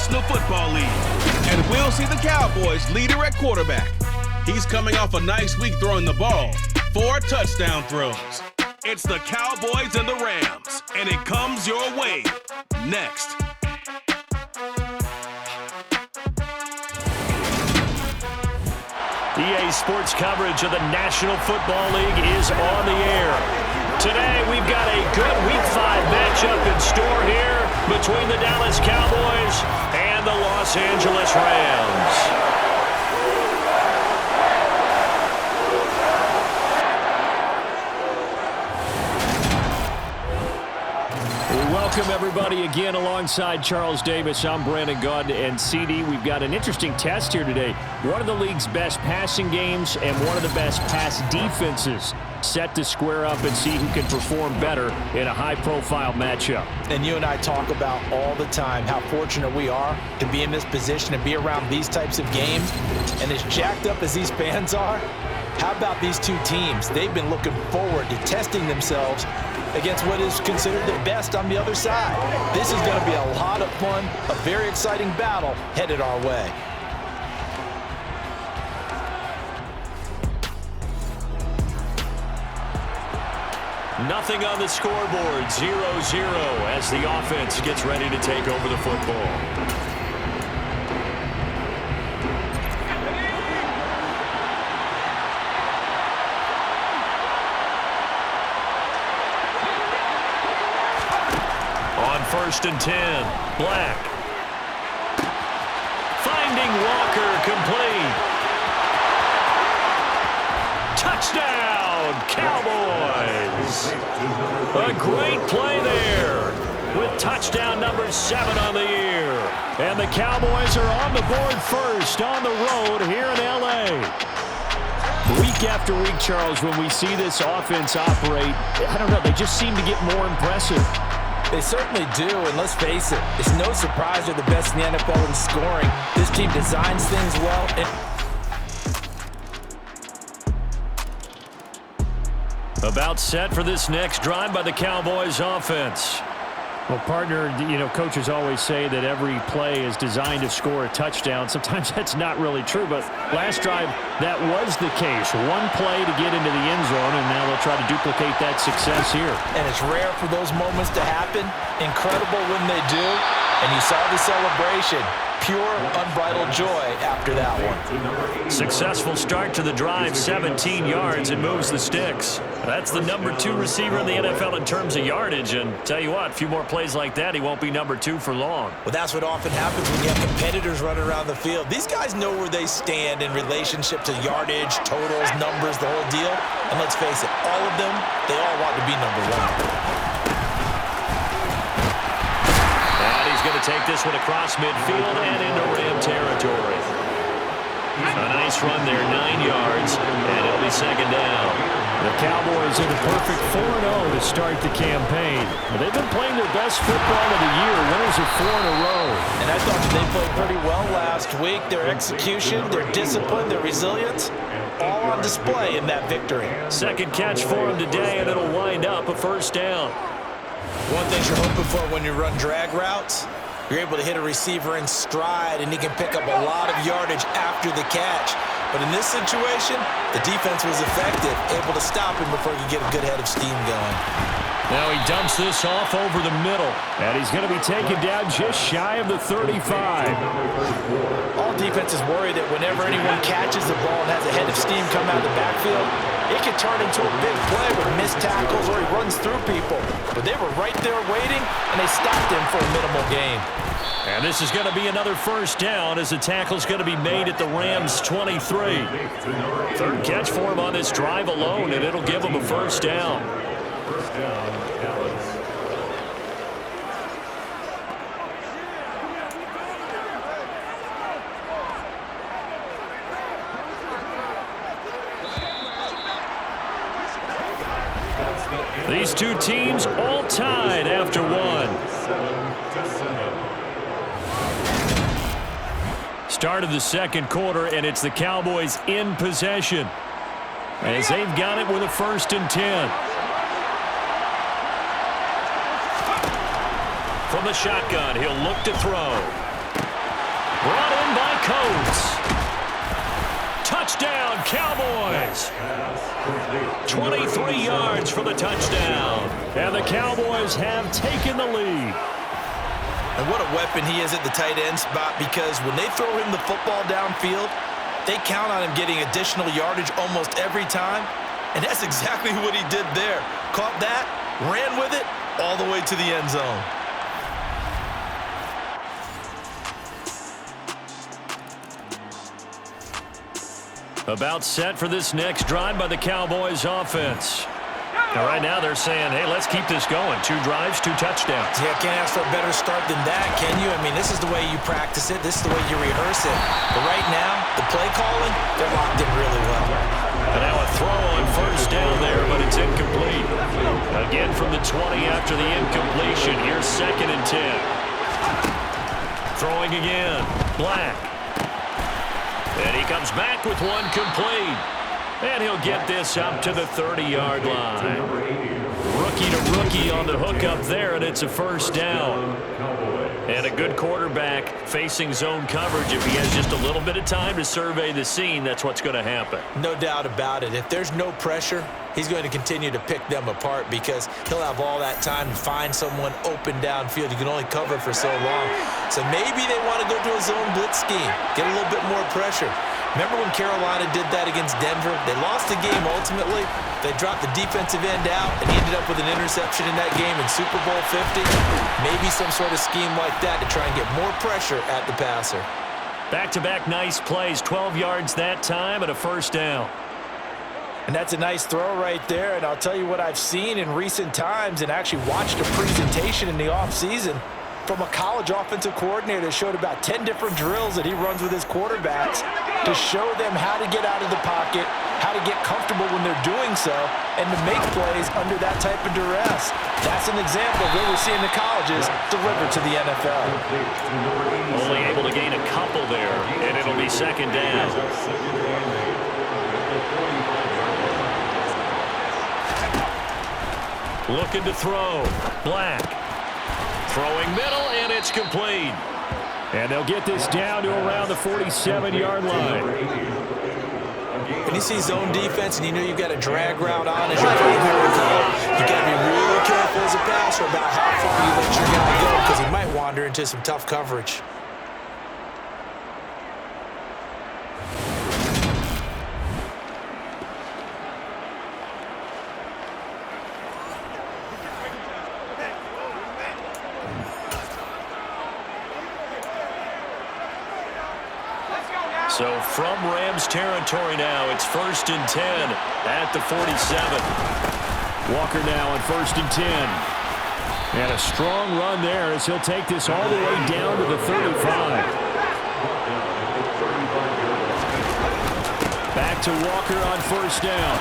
National Football League. And we'll see the Cowboys leader at quarterback. He's coming off a nice week throwing the ball. 4 touchdown throws. It's the Cowboys and the Rams, and it comes your way next. EA Sports coverage of the National Football League is on the air. Today, we've got a good Week 5 matchup in store here between the Dallas Cowboys and the Los Angeles Rams. Welcome, everybody, again alongside Charles Davis. I'm Brandon Gaudin, and CD, we've got an interesting test here today. One of the league's best passing games and one of the best pass defenses set to square up and see who can perform better in a high-profile matchup. And you and I talk about all the time how fortunate we are to be in this position and be around these types of games. And as jacked up as these fans are, how about these two teams? They've been looking forward to testing themselves against what is considered the best on the other side. This is going to be a lot of fun, a very exciting battle headed our way. Nothing on the scoreboard, 0-0 as the offense gets ready to take over the football. First and 10, Black. Finding Walker, complete. Touchdown, Cowboys. A great play there with touchdown number 7 on the year. And the Cowboys are on the board first on the road here in L.A. Week after week, Charles, when we see this offense operate, I don't know, they just seem to get more impressive. They certainly do, and let's face it, it's no surprise they're the best in the NFL in scoring. This team designs things well. About set for this next drive by the Cowboys offense. Well, partner, you know, coaches always say that every play is designed to score a touchdown. Sometimes that's not really true, but last drive, that was the case. One play to get into the end zone, and now they'll try to duplicate that success here. And it's rare for those moments to happen. Incredible when they do. And you saw the celebration. Pure, unbridled joy after that one. Successful start to the drive, 17 yards, and moves the sticks. That's the number 2 receiver in the NFL in terms of yardage, and tell you what, a few more plays like that, he won't be number 2 for long. Well, that's what often happens when you have competitors running around the field. These guys know where they stand in relationship to yardage, totals, numbers, the whole deal. And let's face it, all of them, they all want to be number 1. Going to take this one across midfield and into Ram territory. A nice run there, 9 yards, and it'll be second down. The Cowboys in a perfect 4-0 to start the campaign. They've been playing their best football of the year, winners of 4 in a row. And I thought they played pretty well last week. Their execution, their discipline, their resilience, all on display in that victory. Second catch for him today, and it'll wind up a first down. One thing you're hoping for when you run drag routes, you're able to hit a receiver in stride, and he can pick up a lot of yardage after the catch. But in this situation, the defense was effective, able to stop him before he could get a good head of steam going. Now he dumps this off over the middle, and he's going to be taken down just shy of the 35. All defenses worry that whenever anyone catches the ball and has a head of steam come out of the backfield, it can turn into a big play with missed tackles or he runs through people. But they were right there waiting, and they stopped him for a minimal gain. And this is going to be another first down as the tackle's going to be made at the Rams' 23. Third catch for him on this drive alone, and it'll give him a first down. These two teams all tied after one. Start of the second quarter, and it's the Cowboys in possession as they've got it with a 1st and 10. From the shotgun, he'll look to throw. Brought in by Coates. Touchdown, Cowboys. 23 yards for the touchdown. And the Cowboys have taken the lead. And what a weapon he is at the tight end spot, because when they throw him the football downfield, they count on him getting additional yardage almost every time. And that's exactly what he did there. Caught that, ran with it, all the way to the end zone. About set for this next drive by the Cowboys offense. Now, right now they're saying, hey, let's keep this going. 2 drives, 2 touchdowns. Yeah, can't ask for a better start than that, can you? I mean, this is the way you practice it. This is the way you rehearse it. But right now, the play calling, they're locked in really well. And now a throw on first down there, but it's incomplete. Again from the 20 after the incompletion. Here's 2nd and 10. Throwing again. Black. And he comes back with one complete. And he'll get this up to the 30-yard line. Rookie to rookie on the hook up there, and it's a first down. And a good quarterback facing zone coverage. If he has just a little bit of time to survey the scene, that's what's going to happen. No doubt about it. If there's no pressure, he's going to continue to pick them apart, because he'll have all that time to find someone open downfield. You can only cover for so long. So maybe they want to go to a zone blitz scheme, get a little bit more pressure. Remember when Carolina did that against Denver? They lost the game ultimately. They dropped the defensive end out, and he ended up with an interception in that game in Super Bowl 50. Maybe some sort of scheme like that to try and get more pressure at the passer. Back-to-back nice plays, 12 yards that time and a first down. And that's a nice throw right there. And I'll tell you what I've seen in recent times, and actually watched a presentation in the offseason from a college offensive coordinator that showed about 10 different drills that he runs with his quarterbacks to show them how to get out of the pocket, how to get comfortable when they're doing so, and to make plays under that type of duress. That's an example of what we're seeing the colleges deliver to the NFL. Only able to gain a couple there, and it'll be 2nd down. Looking to throw. Black. Throwing middle, and it's complete. And they'll get this down to around the 47-yard line. When you see zone defense and you know you've got a drag route on as your primary goal, you got to be really careful as a passer about how far you let your guy go, because he might wander into some tough coverage. So from Rams territory now, it's 1st and 10 at the 47. Walker now on 1st and 10. And a strong run there as he'll take this all the way down to the 35. Back to Walker on 1st down.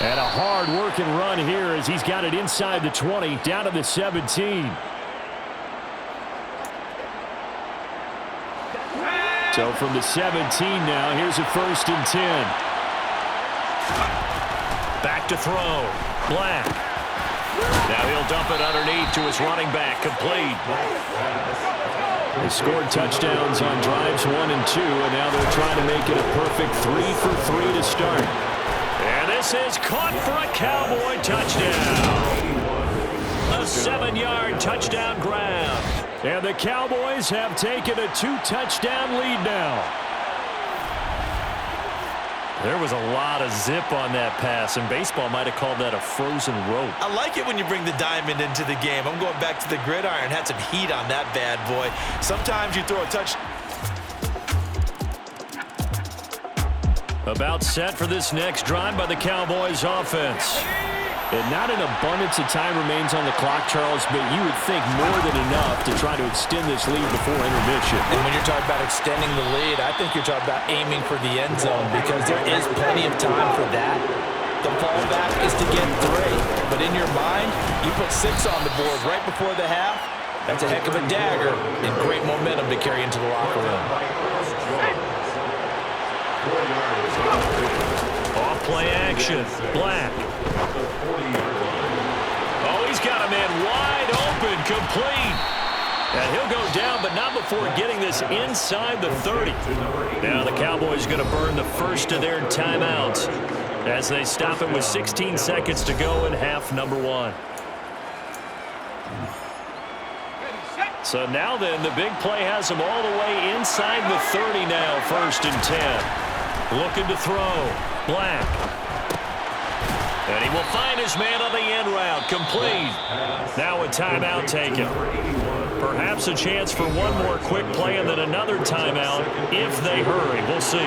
And a hard-working run here as he's got it inside the 20, down to the 17. So from the 17 now, here's a 1st and 10. Back to throw. Black. Now he'll dump it underneath to his running back, complete. They scored touchdowns on drives 1 and 2, and now they're trying to make it a perfect 3 for 3 to start. And this is caught for a Cowboy touchdown. A 7-yard touchdown grab. And the Cowboys have taken a 2-touchdown lead now. There was a lot of zip on that pass, and baseball might have called that a frozen rope. I like it when you bring the diamond into the game. I'm going back to the gridiron. Had some heat on that bad boy. Sometimes you throw a touch. About set for this next drive by the Cowboys offense. And not an abundance of time remains on the clock, Charles, but you would think more than enough to try to extend this lead before intermission. And when you're talking about extending the lead, I think you're talking about aiming for the end zone, because there is plenty of time for that. The fallback is to get 3, but in your mind, you put 6 on the board right before the half. That's a heck of a dagger and great momentum to carry into the locker room. Off play action. Black. Oh, he's got a man wide open, complete. And he'll go down, but not before getting this inside the 30. Now the Cowboys going to burn the first of their timeouts as they stop it with 16 seconds to go in half number 1. So now then, the big play has him all the way inside the 30 now, 1st and 10. Looking to throw. Black. And he will find his man on the end route. Complete. Now a timeout taken. Perhaps a chance for one more quick play and then another timeout if they hurry. We'll see.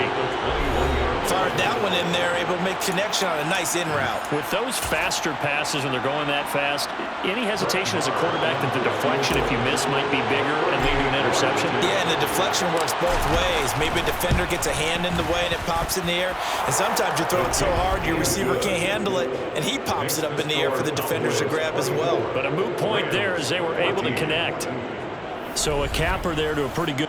Fired that one in there, able to make connection on a nice in route. With those faster passes when they're going that fast, any hesitation as a quarterback that the deflection, if you miss, might be bigger and lead to an interception? Yeah, and the deflection works both ways. Maybe a defender gets a hand in the way and it pops in the air. And sometimes you throw it so hard your receiver can't handle it, and he pops it up in the air for the defenders to grab as well. But a moot point there as they were able to connect. So a capper there to a pretty good.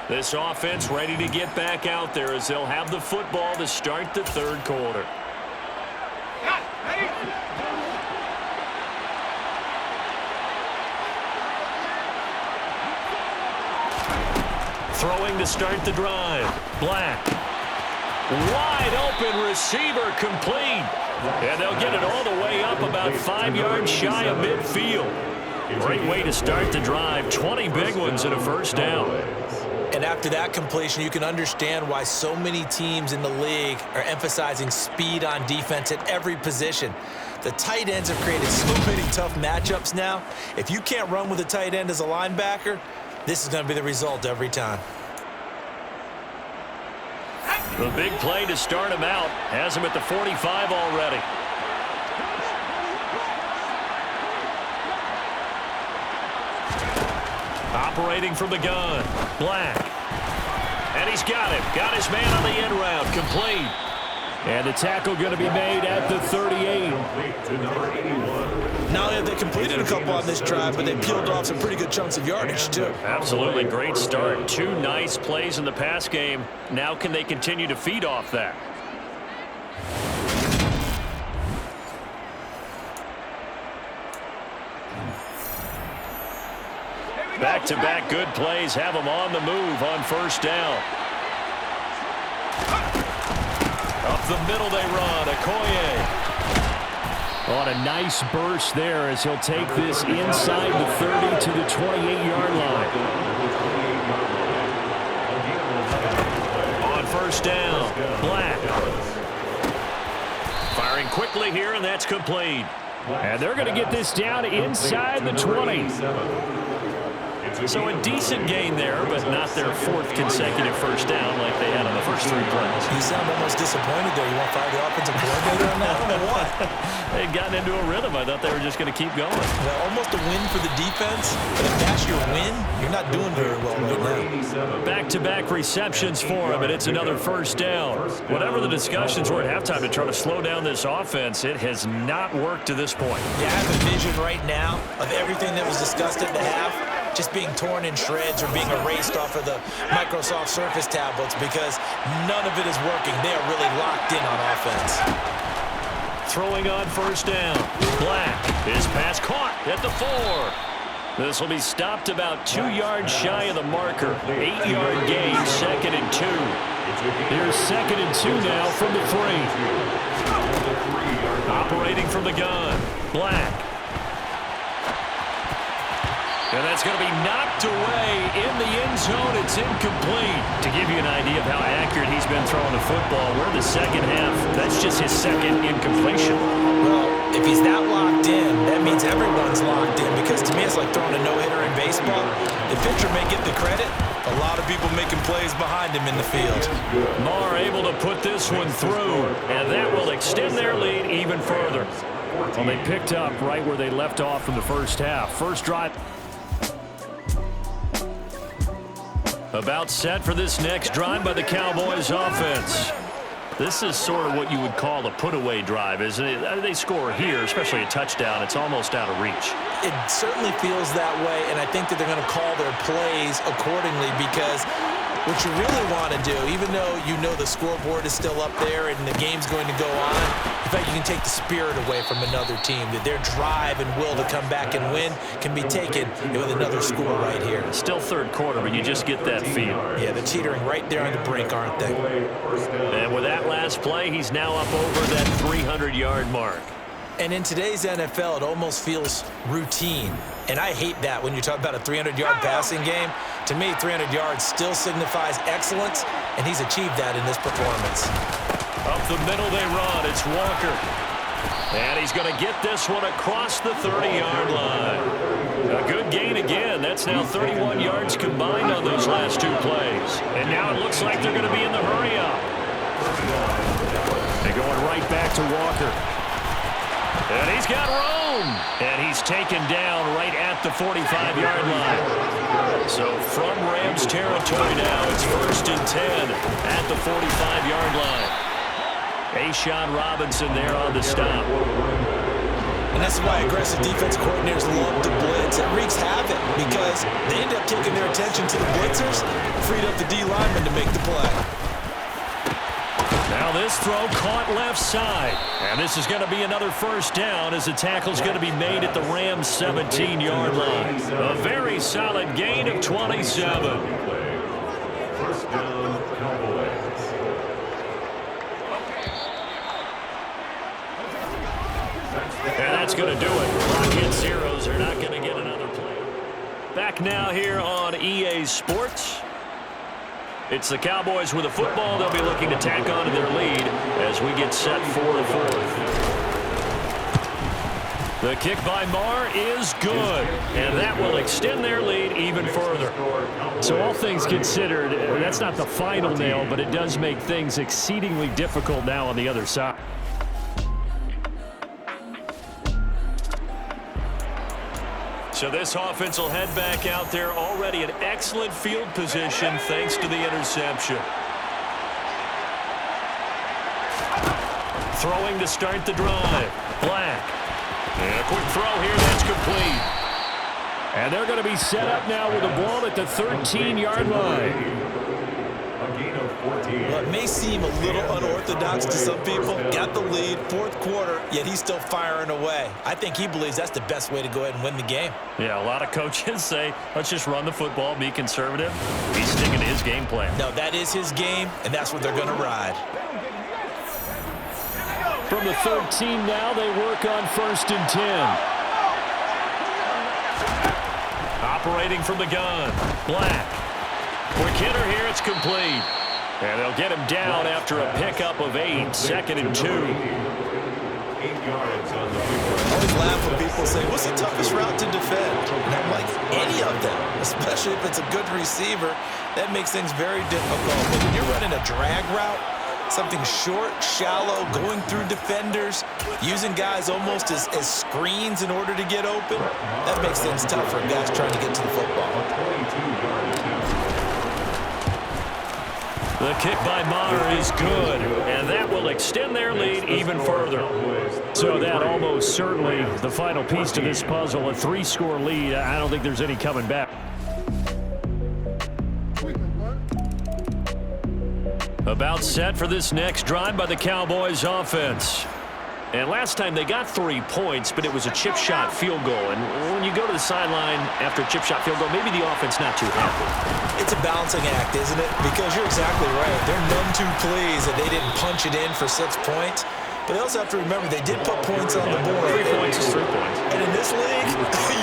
This offense ready to get back out there as they'll have the football to start the 3rd quarter. Throwing to start the drive. Black. Wide open receiver complete. And they'll get it all the way up about 5 yards shy of midfield. Great way to start the drive. 20 big ones and a first down. And after that completion, you can understand why so many teams in the league are emphasizing speed on defense at every position. The tight ends have created so many tough matchups now. If you can't run with a tight end as a linebacker, this is going to be the result every time. The big play to start him out has him at the 45 already. Operating from the gun. Black. And he's got him. Got his man on the end route. Complete. And the tackle going to be made at the 38. Not only have they completed a couple on this drive, but they peeled off some pretty good chunks of yardage, too. Absolutely. Great start. 2 nice plays in the pass game. Now can they continue to feed off that? Back-to-back good plays have them on the move on first down. Up the middle they run. Okoye. On a nice burst there as he'll take this inside the 30 to the 28-yard line. On first down, Black. Firing quickly here, and that's complete. And they're going to get this down inside the 20. So a decent gain there, but not their 4th consecutive first down like they had on the first 3 plays. You sound almost disappointed there. You want to fire the offensive coordinator on that one or what? They'd gotten into a rhythm. I thought they were just going to keep going. Well, almost a win for the defense, but if that's your win, you're not doing very well right now. Back-to-back receptions for him, and it's another first down. Whatever the discussions were at halftime to try to slow down this offense, it has not worked to this point. Yeah, I have a vision right now of everything that was discussed at the half just being torn in shreds or being erased off of the Microsoft Surface tablets because none of it is working. They are really locked in on offense. Throwing on first down. Black. His pass caught at the 4. This will be stopped about 2 yards shy of the marker. 8-yard gain, 2nd and 2. Here's 2nd and 2 now from the 3. Operating from the gun. Black. And that's going to be knocked away in the end zone. It's incomplete. To give you an idea of how accurate he's been throwing the football, we're in the second half. That's just his 2nd incompletion. Well, if he's that locked in, that means everyone's locked in because to me it's like throwing a no-hitter in baseball. The pitcher may get the credit. A lot of people making plays behind him in the field. Marr able to put this one through, and that will extend their lead even further. Well, they picked up right where they left off in the first half. First drive. About set for this next drive by the Cowboys offense. This is sort of what you would call a put-away drive, isn't it? They score here, especially a touchdown. It's almost out of reach. It certainly feels that way, and I think that they're going to call their plays accordingly because What you really want to do, even though you know the scoreboard is still up there and the game's going to go on, in fact, you can take the spirit away from another team, that their drive and will to come back and win can be taken with another score right here. Still third quarter, but you just get that feel. Yeah, they're teetering right there on the brink, aren't they? And with that last play, he's now up over that 300-yard mark. And in today's NFL, it almost feels routine. And I hate that when you talk about a 300-yard passing game. To me, 300 yards still signifies excellence, and he's achieved that in this performance. Up the middle they run. It's Walker. And he's going to get this one across the 30-yard line. A good gain again. That's now 31 yards combined on those last two plays. And now it looks like they're going to be in the hurry-up. They're going right back to Walker. And he's got room. And he's taken down right at the 45-yard line. So from Rams territory now, it's 1st and 10 at the 45-yard line. A'Shawn Robinson there on the stop. And that's why aggressive defense coordinators love to blitz. It wreaks havoc because they end up kicking their attention to the blitzers, freed up the D lineman to make the play. Now this throw caught left side. And this is going to be another first down as the tackle's going to be made at the Rams' 17-yard line. A very solid gain of 27. First down, Cowboys. And that's going to do it. Clock hit zeros. They're not going to get another play. Back now here on EA Sports. It's the Cowboys with a football. They'll be looking to tack on to their lead as we get set for the fourth. The kick by Marr is good, and that will extend their lead even further. So all things considered, that's not the final nail, but it does make things exceedingly difficult now on the other side. So this offense will head back out there, already in excellent field position thanks to the interception. Throwing to start the drive. Black. And a quick throw here, that's complete. And they're going to be set up now with the ball at the 13-yard line. Well, it may seem a little unorthodox to some people. Got the lead, fourth quarter, yet he's still firing away. I think he believes that's the best way to go ahead and win the game. Yeah, a lot of coaches say, let's just run the football, be conservative. He's sticking to his game plan. No, that is his game, and that's what they're going to ride. From the 13 now, they work on 1st and 10. Operating from the gun. Black. Quick hitter here, it's complete. And they'll get him down after a pickup of 8, 2nd and 2. 8 yards on the I always laugh when people say, what's the toughest route to defend? And I'm like, any of them, especially if it's a good receiver. That makes things very difficult. But when you're running a drag route, something short, shallow, going through defenders, using guys almost as screens in order to get open, that makes things tough for guys trying to get to the football. The kick by Marr is good, and that will extend their lead even further. So that almost certainly the final piece to this puzzle, a 3-score lead. I don't think there's any coming back. About set for this next drive by the Cowboys offense. And last time they got 3 points, but it was a chip shot field goal. And when you go to the sideline after a chip shot field goal, maybe the offense not too happy. It's a balancing act, isn't it? Because you're exactly right. They're none too pleased that they didn't punch it in for 6 points. But they also have to remember they did put points on the board. 3 points is 3 points. And in this league,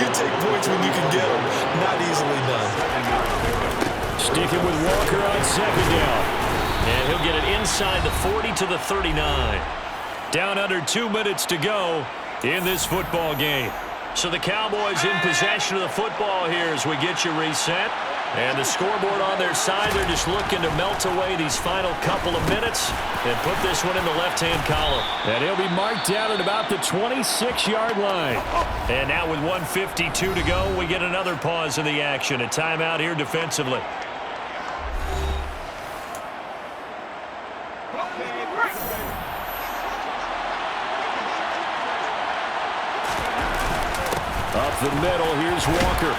you take points when you can get them. Not easily done. Sticking with Walker on 2nd down. And he'll get it inside the 40 to the 39. Down under 2 minutes to go in this football game. So the Cowboys in possession of the football here as we get you reset. And the scoreboard on their side, they're just looking to melt away these final couple of minutes and put this one in the left-hand column. And he'll be marked down at about the 26-yard line. And now with 1:52 to go, we get another pause in the action. A timeout here defensively. Up the middle, here's Walker.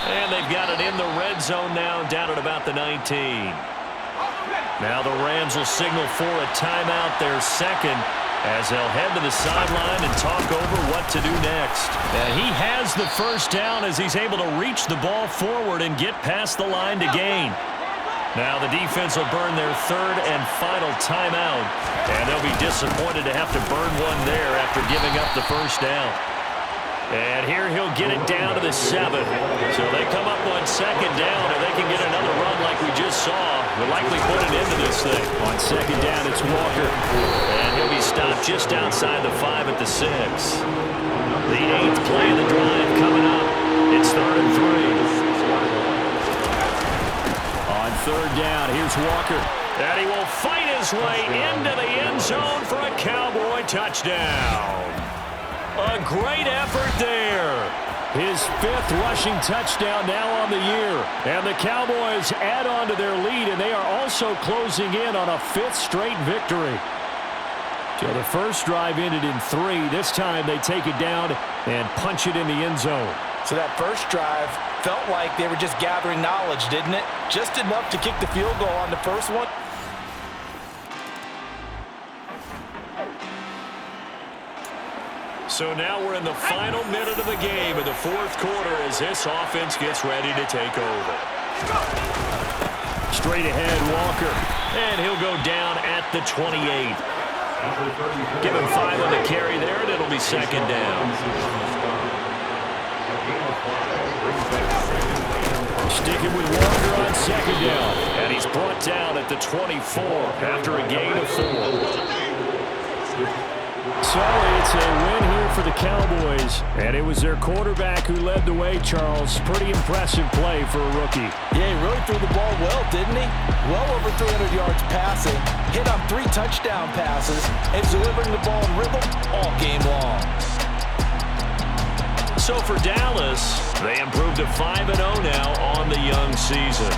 And they've they've got it in the red zone now, down at about the 19. Now the Rams will signal for a timeout, their second, as they'll head to the sideline and talk over what to do next. And he has the first down as he's able to reach the ball forward and get past the line to gain. Now the defense will burn their third and final timeout, and they'll be disappointed to have to burn one there after giving up the first down. And here he'll get it down to the 7. So they come up on second down, and they can get another run like we just saw. We'll likely put an end to this thing. On second down, it's Walker. And he'll be stopped just outside the 5 at the 6. The 8th play of the drive coming up. It's 3rd and 3. On third down, here's Walker. And he will fight his way into the end zone for a Cowboy touchdown. A great effort there. His 5th rushing touchdown now on the year. And the Cowboys add on to their lead, and they are also closing in on a 5th straight victory. So the first drive ended in 3. This time they take it down and punch it in the end zone. So that first drive felt like they were just gathering knowledge, didn't it? Just enough to kick the field goal on the first one. So now we're in the final minute of the game in the 4th quarter as this offense gets ready to take over. Straight ahead, Walker. And he'll go down at the 28. Give him 5 on the carry there, and it'll be second down. Sticking with Walker on second down. And he's brought down at the 24 after a gain of 4. So it's a win here for the Cowboys, and it was their quarterback who led the way, Charles. Pretty impressive play for a rookie. Yeah, he really threw the ball well, didn't he? Well over 300 yards passing, hit on 3 touchdown passes, and delivering the ball in rhythm all game long. So for Dallas, they improved to 5-0 now on the young season.